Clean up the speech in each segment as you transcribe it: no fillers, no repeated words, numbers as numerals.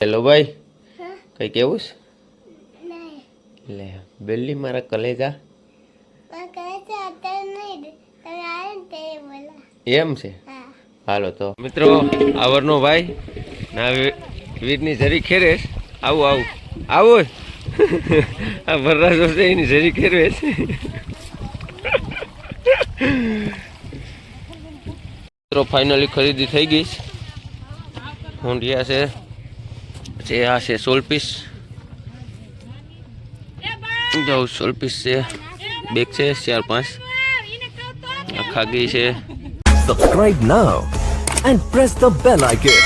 Hello ભાઈ, કઈ કેવું લે બેલી મારા કલેજા એમ છે. હાલો તો મિત્રો, આવરનો ભાઈ ના વીરની જરી ખેરેશ. આવું આવું આવું આ ભરરાજો છે એની જરી ખેરવેશ. મિત્રો ફાઇનલી ખરીદી થઈ ગઈ. હોંડિયા છે, પછી આ છે સોલપીસ. જાઉં સોલપીસ છે, બેગ છે 4-5. આ ખાગી છે. Subscribe now and press the bell icon.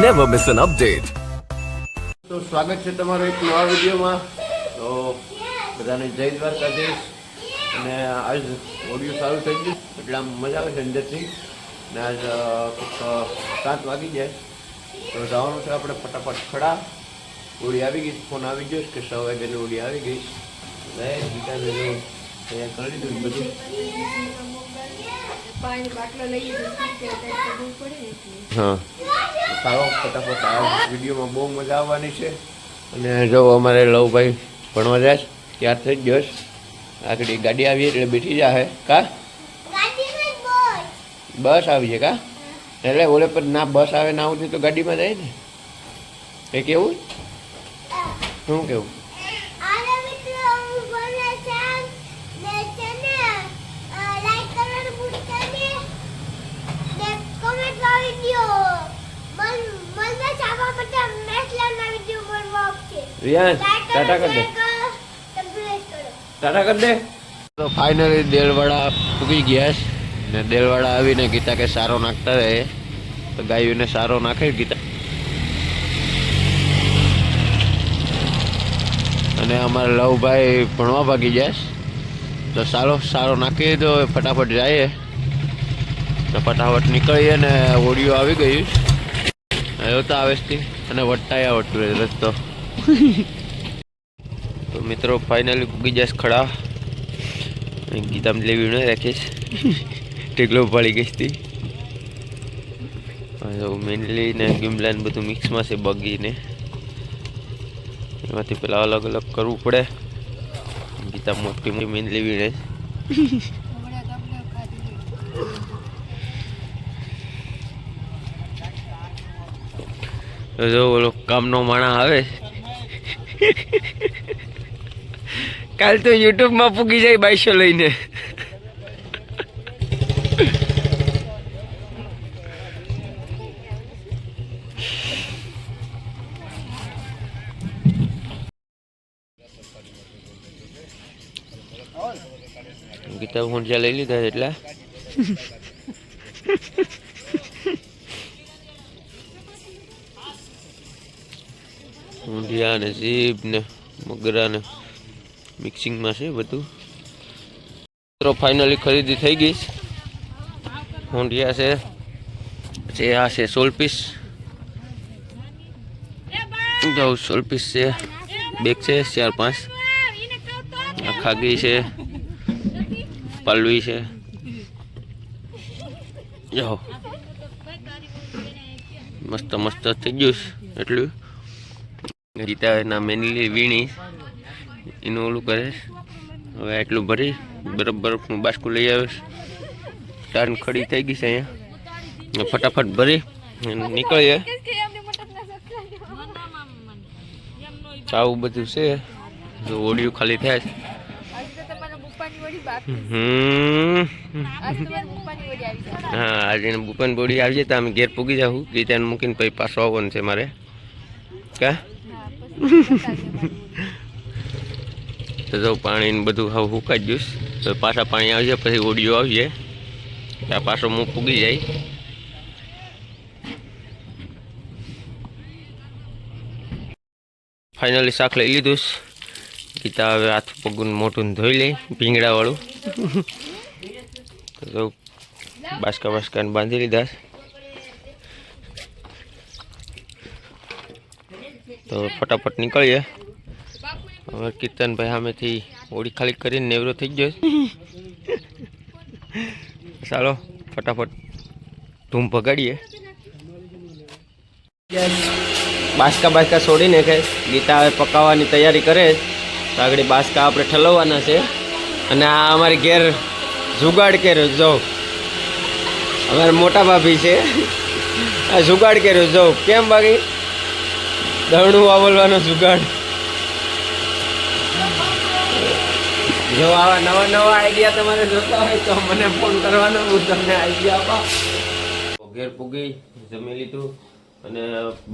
Never miss an update. તો સ્વાગત છે તમારો એક નવા વિડીયોમાં. તો બધાને જય દ્વારકાધીશ. અને આજ ઓડિયો સારું થઈ ગયું એટલે આમ મજા આવે છે અંદરથી. ને આજ 7 વાગી જાય તો જવાનું છે આપણે ફટાફટ ખડા. ઓડી આવી ગઈ, ફોન આવી ગયો કે 6 વાગ્યાની ઓડી આવી ગઈ. ગીતા તૈયાર કરી દીધું બધું. હા, સારો ફટાફટ આ વિડીયોમાં બહુ મજા આવવાની છે. અને જો અમારે લવભાઈ ભણવા જાય છે, ત્યાર થઈ જ ગયો. આગળ ગાડી આવી એટલે બેઠી જાય. કા બસ આવી છે કા? એટલે ઓલે પર ના બસ આવે ના આવતી તો ગાડીમાં જાય ને. એ કેવું શું કેવું? રિયાન ટાટા કર દે, ટાટા કર દે. તો ફાઇનલી દેલવાડા પૂગી ગયા છે. ને દેલવાડા આવીને ગીતા કે સારો નાખતા રહે તો ગાયોને સારો નાખે ગીતા. અને અમારા લવભાઈ ભણવા ભાગી જાય તો સારો નાખી તો ફટાફટ જાય. તો ફટાફટ નીકળીએ ને ઓડિયો આવી ગયું તો આવેશથી અને વટ્ટાયા આવડતું રહે રસ્તો. તો મિત્રો ફાઇનલી પૂગી જાય ખડા. ગીતામ લેવી ન રાખીશ, ઢેગલો પડી ગઈ હતી. મેનલી ને ગિમલા બધું મિક્સમાં છે. બગીને એમાંથી પેલા અલગ અલગ કરવું પડે. ગીતા મોટી મોટી મેનલી વીણે જો ઓલો કામનો માણા આવે. કાલ તો યુટ્યુબમાં પૂગી જાય બાઈસો લઈને. ગીતા ઊંઝા લઈ લીધા એટલે ઊંધિયા ને જીભ ને મગરા ને મિક્સિંગમાં છે બધું. મિત્રો ફાઇનલી ખરીદી થઈ ગઈ. ઊંધિયા છે, પછી આ છે સોલપીસ. જાઉં સોલપીસ છે, બેગ છે 4-5. આ ખાગી છે, પાલવી છે. જાઓ મસ્ત મસ્ત થઈ ગયું એટલું. ગીતા એના મેનલી વીણી એનું ઓલું કરે. હવે એટલું ભરી બરફનું બાસ્કું લઈ આવે. ટાન ખડી થઈ ગઈ છે અહીંયા. ફટાફટ ભરી નીકળીએ. આવું બધું છે. જો ઓડિયો ખાલી થાય છે. હા, આજે બુપાની બોડી આવી જાય તો અમે ઘેર પૂગી જાઉં. ગીતાને મૂકીને પછી પાછો આવવાનું છે મારે. કા તો જો પાણી ને બધું હવે સુકાઈ ગયું. તો પાછા પાણી આવી જાય પછી ઓડિયો આવી જાય ત્યાં પાછો મું પૂગી જાય. ફાઇનલી શાક લઈ લીધું. ગીતા હવે હાથ પગું મોટું ધોઈ લે ભીંગડા વાળું. તો બાસકાને બાંધી લીધા. તો ફટાફટ નીકળીએ. હવે કીર્તનભાઈ સામેથી ઓળી ખાલી કરીને નેવરો થઈ ગયો. ચાલો ફટાફટ ધૂમ ભગાડીએ. બાસકા છોડીને કે ગીતા હવે પકાવવાની તૈયારી કરે તો આગળ બાસકા આપણે ઠલવવાના છે. અને આ અમારી ઘેર જુગાડ કર્યો જો અમારા મોટા ભાભી છે આ જુગાડ કર્યો જો કેમ બાકી દળનું વાવલવાનો જુગાડ. જો આવા નવા આઈડિયા તમારે જોતા હોય તો મને ફોન કરવાનો, હું તમને આઈડિયા આપા. ઘેર પૂગી જમી લીધું અને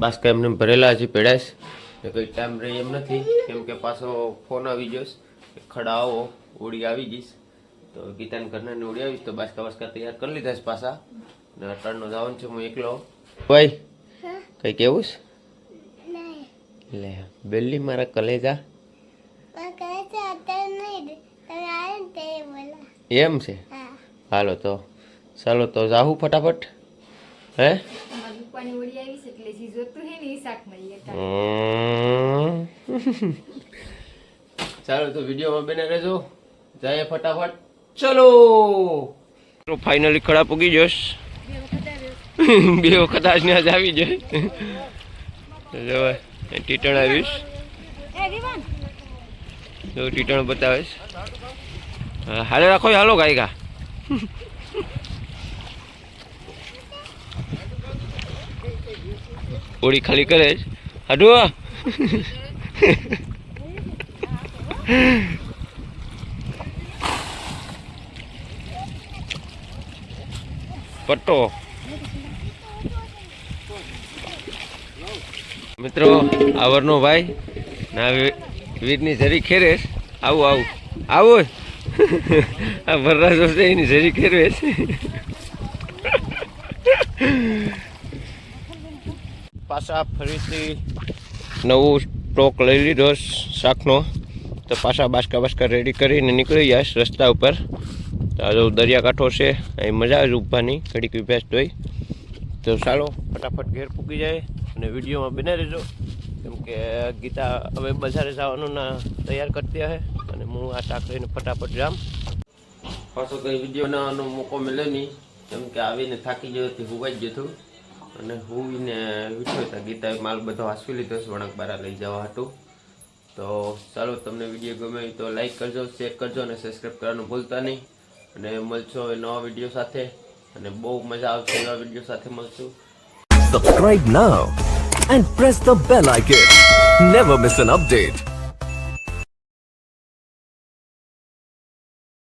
બાસકા એમને ભરેલા હજી પેડાશ ને કંઈ ટાઈમ રહી એમ નથી કેમ કે પાછો ફોન આવી જઈશ ખડાવો ઓળી આવી જઈશ તો ગીતાને ઘરનાને ઓળી આવીશ તો બાસકા તૈયાર કરી લીધા છે પાછા ને અટાણનો જવાનું છે હું એકલો. ભાઈ કંઈ કેવું છે લે બેલી મારા કલેજા એમ છે. હાલો તો ચાલો તો જાહું ફટાફટ. હે ચાલો તો વિડીયોમાં બને રહેજો. જાય ફટાફટ ચલો. ફાઇનલી ખડા પૂગી જશ 2 વખત આજને આજ આવી જાય. ટીટણ આવીશ જો ટીટણ બતાવીશ. હાલે રાખો હાલો ગાયકા. ઓળી ખાલી કરે જ હાડુ પટ્ટો. મિત્રો આવરનો ભાઈ ના વીરની જરી ખેરેશ. આવું આ ભરરાજો છે એની જરી ખેરવેશ. પાછા ફરીથી નવું સ્ટોક લઈ લીધો શાકનો તો પાછા બાસકા રેડી કરીને નીકળી જાય રસ્તા ઉપર. તો દરિયાકાંઠો છે અહીં મજા આવે ઊભાની ઘડીક બેસ્ટ હોય તો ચાલો ફટાફટ ઘેર પૂકી જાય અને વિડીયોમાં બને રહેજો કેમ કે ગીતા હવે બજારે જવાનું ના તૈયાર કરતી હશે અને હું આ શાક લઈને ફટાફટ જામ. પાછો કંઈ વિડીયો બનાવવાનો મોકો મળ્યો નહીં કેમ કે આવીને થાકી ગયો હતી હુવાઈ ગયો હતું અને હુઈને ઉઠ્યો હતા. ગીતાએ માલ બધો હાંસવી લીધો છે વણક બારા લઈ જવા હતું. તો ચાલો તમને વિડીયો ગમે તો લાઈક કરજો, શેર કરજો અને સબસ્ક્રાઈબ કરવાનું ભૂલતા નહીં. અને મળશો નવા વિડીયો સાથે અને બહુ મજા આવશે નવા વિડીયો સાથે મળશું. Subscribe now and press the bell icon. Never miss an update.